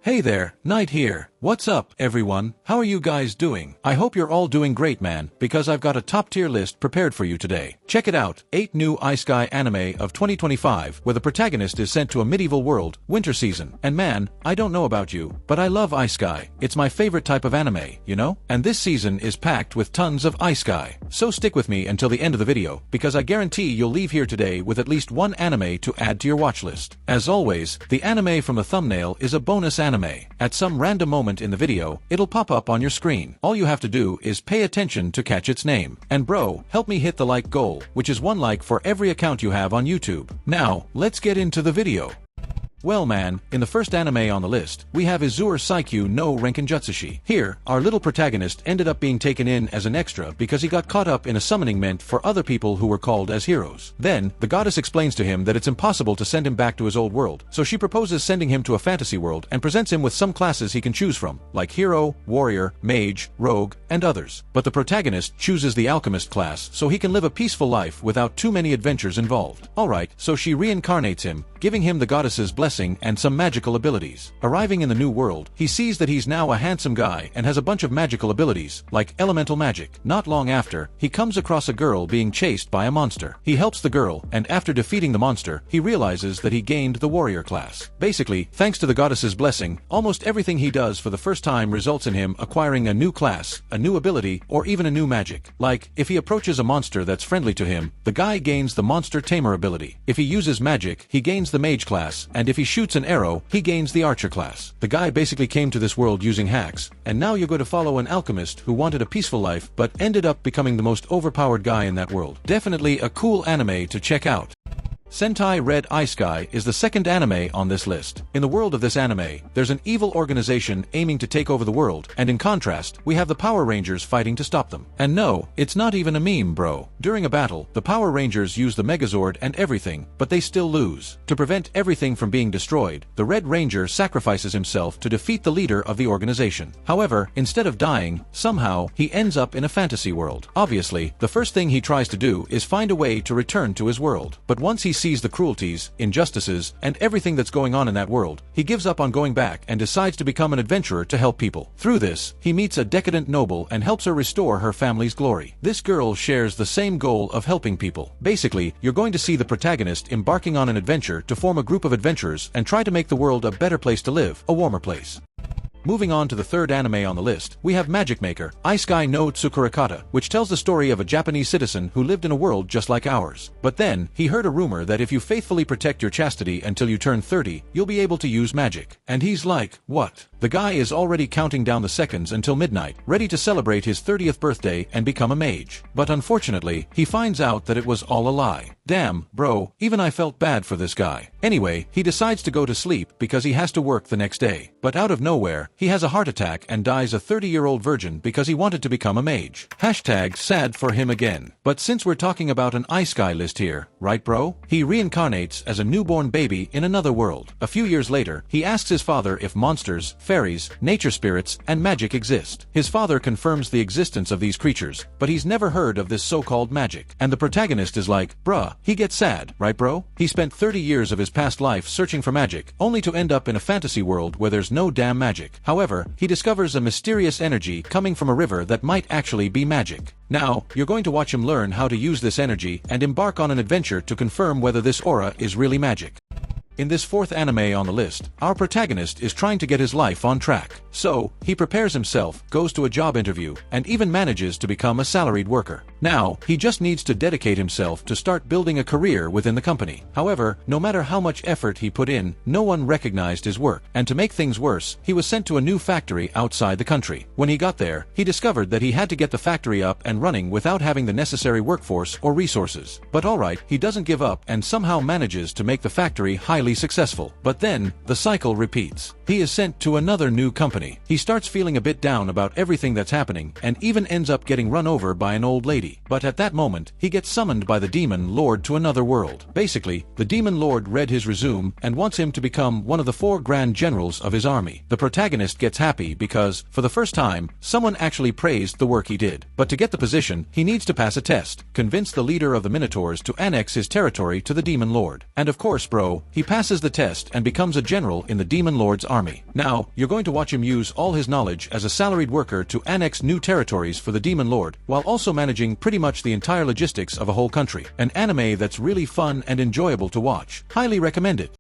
Hey there, Knight here. What's up, everyone? How are you guys doing? I hope you're all doing great, man, because I've got a top-tier list prepared for you today. Check it out, 8 new isekai anime of 2025 where the protagonist is sent to a medieval world, winter season. And man, I don't know about you, but I love isekai. It's my favorite type of anime, you know? And this season is packed with tons of isekai. So stick with me until the end of the video, because I guarantee you'll leave here today with at least one anime to add to your watch list. As always, the anime from the thumbnail is a bonus anime. At some random moment in the video, it'll pop up on your screen. All you have to do is pay attention to catch its name. And bro, help me hit the like goal, which is 1 like for every account you have on YouTube. Now, let's get into the video. Well man, in the first anime on the list, we have Izure Saikyou no Renkinjutsushi. Here, our little protagonist ended up being taken in as an extra because he got caught up in a summoning meant for other people who were called as heroes. Then, the goddess explains to him that it's impossible to send him back to his old world, so she proposes sending him to a fantasy world and presents him with some classes he can choose from, like hero, warrior, mage, rogue, and others. But the protagonist chooses the alchemist class so he can live a peaceful life without too many adventures involved. Alright, so she reincarnates him, giving him the goddess's blessing and some magical abilities. Arriving in the new world, he sees that he's now a handsome guy and has a bunch of magical abilities, like elemental magic. Not long after, he comes across a girl being chased by a monster. He helps the girl, and after defeating the monster, he realizes that he gained the warrior class. Basically, thanks to the goddess's blessing, almost everything he does for the first time results in him acquiring a new class, a new ability, or even a new magic. Like, if he approaches a monster that's friendly to him, the guy gains the monster tamer ability. If he uses magic, he gains the mage class, and if he shoots an arrow, he gains the archer class. The guy basically came to this world using hacks, and now you're going to follow an alchemist who wanted a peaceful life but ended up becoming the most overpowered guy in that world. Definitely a cool anime to check out. Sentai Red Isekai is the second anime on this list. In the world of this anime, there's an evil organization aiming to take over the world, and in contrast, we have the Power Rangers fighting to stop them. And no, it's not even a meme, bro. During a battle, the Power Rangers use the Megazord and everything, but they still lose. To prevent everything from being destroyed, the Red Ranger sacrifices himself to defeat the leader of the organization. However, instead of dying, somehow, he ends up in a fantasy world. Obviously, the first thing he tries to do is find a way to return to his world. But once he sees the cruelties, injustices, and everything that's going on in that world, he gives up on going back and decides to become an adventurer to help people. Through this, he meets a decadent noble and helps her restore her family's glory. This girl shares the same goal of helping people. Basically, you're going to see the protagonist embarking on an adventure to form a group of adventurers and try to make the world a better place to live, a warmer place. Moving on to the third anime on the list, we have Magic Maker, Isekai no Tsukurakata, which tells the story of a Japanese citizen who lived in a world just like ours. But then, he heard a rumor that if you faithfully protect your chastity until you turn 30, you'll be able to use magic. And he's like, what? The guy is already counting down the seconds until midnight, ready to celebrate his 30th birthday and become a mage. But unfortunately, he finds out that it was all a lie. Damn, bro, even I felt bad for this guy. Anyway, he decides to go to sleep because he has to work the next day. But out of nowhere, he has a heart attack and dies a 30-year-old virgin because he wanted to become a mage. Hashtag sad for him again. But since we're talking about an isekai list here, right bro? He reincarnates as a newborn baby in another world. A few years later, he asks his father if monsters, fairies, nature spirits, and magic exist. His father confirms the existence of these creatures, but he's never heard of this so-called magic. And the protagonist is like, bruh, he gets sad, right bro? He spent 30 years of his past life searching for magic, only to end up in a fantasy world where there's no damn magic. However, he discovers a mysterious energy coming from a river that might actually be magic. Now, you're going to watch him learn how to use this energy and embark on an adventure to confirm whether this aura is really magic. In this fourth anime on the list, our protagonist is trying to get his life on track. So, he prepares himself, goes to a job interview, and even manages to become a salaried worker. Now, he just needs to dedicate himself to start building a career within the company. However, no matter how much effort he put in, no one recognized his work. And to make things worse, he was sent to a new factory outside the country. When he got there, he discovered that he had to get the factory up and running without having the necessary workforce or resources. But alright, he doesn't give up and somehow manages to make the factory highly successful. But then, the cycle repeats. He is sent to another new company. He starts feeling a bit down about everything that's happening and even ends up getting run over by an old lady. But at that moment, he gets summoned by the Demon Lord to another world. Basically, the Demon Lord read his resume and wants him to become one of the 4 Grand Generals of his army. The protagonist gets happy because, for the first time, someone actually praised the work he did. But to get the position, he needs to pass a test, convince the leader of the Minotaurs to annex his territory to the Demon Lord. And of course bro, he passes the test and becomes a general in the Demon Lord's army. army. Now, you're going to watch him use all his knowledge as a salaried worker to annex new territories for the Demon Lord, while also managing pretty much the entire logistics of a whole country. An anime that's really fun and enjoyable to watch. Highly recommend it.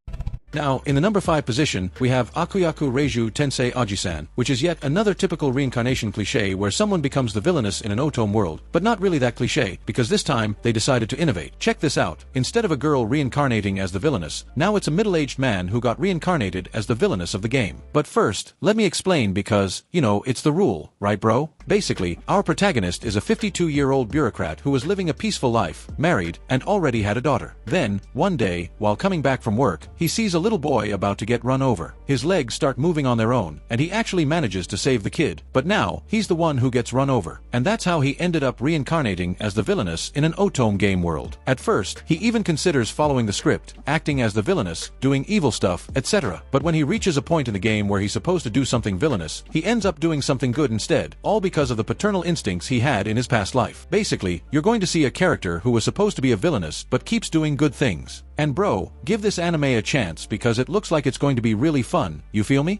Now, in the number 5 position, we have Akuyaku Reijou Tensei Oji-san, which is yet another typical reincarnation cliché where someone becomes the villainous in an otome world, but not really that cliché, because this time, they decided to innovate. Check this out. Instead of a girl reincarnating as the villainous, now it's a middle-aged man who got reincarnated as the villainous of the game. But first, let me explain because, you know, it's the rule, right bro? Basically, our protagonist is a 52-year-old bureaucrat who was living a peaceful life, married, and already had a daughter. Then, one day, while coming back from work, he sees a little boy about to get run over. His legs start moving on their own, and he actually manages to save the kid. But now, he's the one who gets run over. And that's how he ended up reincarnating as the villainous in an otome game world. At first, he even considers following the script, acting as the villainous, doing evil stuff, etc. But when he reaches a point in the game where he's supposed to do something villainous, he ends up doing something good instead, all because of the paternal instincts he had in his past life. Basically, you're going to see a character who was supposed to be a villainous but keeps doing good things. And bro, give this anime a chance because it looks like it's going to be really fun, you feel me?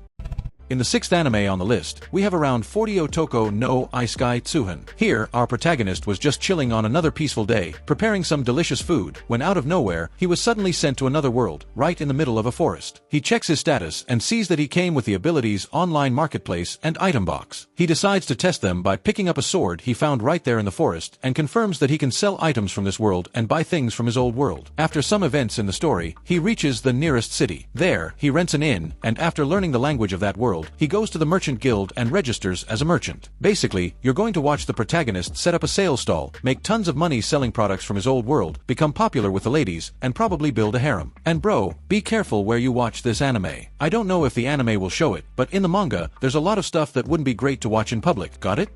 In the 6th anime on the list, we have around 40 Otoko no Isekai Tsuhan. Here, our protagonist was just chilling on another peaceful day, preparing some delicious food, when out of nowhere, he was suddenly sent to another world, right in the middle of a forest. He checks his status and sees that he came with the abilities Online Marketplace and Item Box. He decides to test them by picking up a sword he found right there in the forest and confirms that he can sell items from this world and buy things from his old world. After some events in the story, he reaches the nearest city. There, he rents an inn, and after learning the language of that world, he goes to the merchant guild and registers as a merchant. Basically, you're going to watch the protagonist set up a sales stall, make tons of money selling products from his old world, become popular with the ladies, and probably build a harem. And bro, be careful where you watch this anime. I don't know if the anime will show it, but in the manga, there's a lot of stuff that wouldn't be great to watch in public, got it?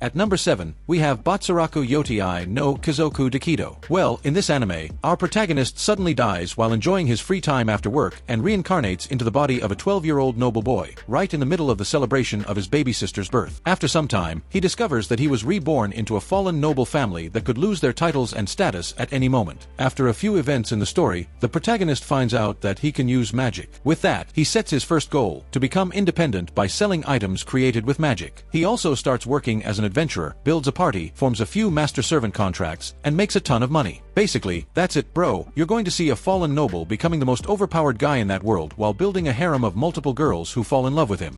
At number 7, we have Botsuraku Yotei no Kizoku Dekido. Well, in this anime, our protagonist suddenly dies while enjoying his free time after work and reincarnates into the body of a 12-year-old noble boy, right in the middle of the celebration of his baby sister's birth. After some time, he discovers that he was reborn into a fallen noble family that could lose their titles and status at any moment. After a few events in the story, the protagonist finds out that he can use magic. With that, he sets his first goal, to become independent by selling items created with magic. He also starts working as an adventurer, builds a party, forms a few master-servant contracts, and makes a ton of money. Basically, that's it, bro. You're going to see a fallen noble becoming the most overpowered guy in that world while building a harem of multiple girls who fall in love with him.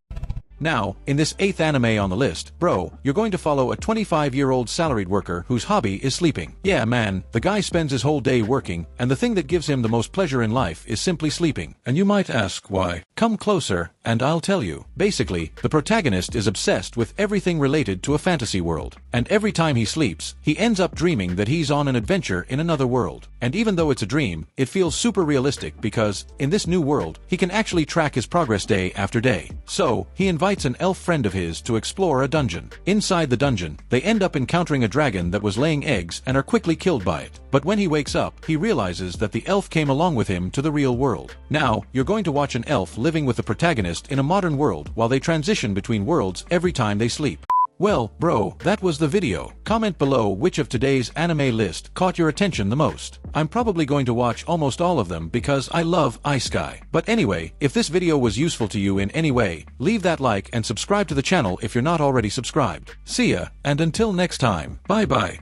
Now, in this 8th anime on the list, bro, you're going to follow a 25-year-old salaried worker whose hobby is sleeping. Yeah man, the guy spends his whole day working, and the thing that gives him the most pleasure in life is simply sleeping. And you might ask why. Come closer, and I'll tell you. Basically, the protagonist is obsessed with everything related to a fantasy world. And every time he sleeps, he ends up dreaming that he's on an adventure in another world. And even though it's a dream, it feels super realistic because, in this new world, he can actually track his progress day after day. So, he invites an elf friend of his to explore a dungeon. Inside the dungeon, they end up encountering a dragon that was laying eggs and are quickly killed by it. But when he wakes up, he realizes that the elf came along with him to the real world. Now, you're going to watch an elf living with the protagonist in a modern world while they transition between worlds every time they sleep. Well, bro, that was the video. Comment below which of today's anime list caught your attention the most. I'm probably going to watch almost all of them because I love Isekai. But anyway, if this video was useful to you in any way, leave that like and subscribe to the channel if you're not already subscribed. See ya, and until next time, bye bye.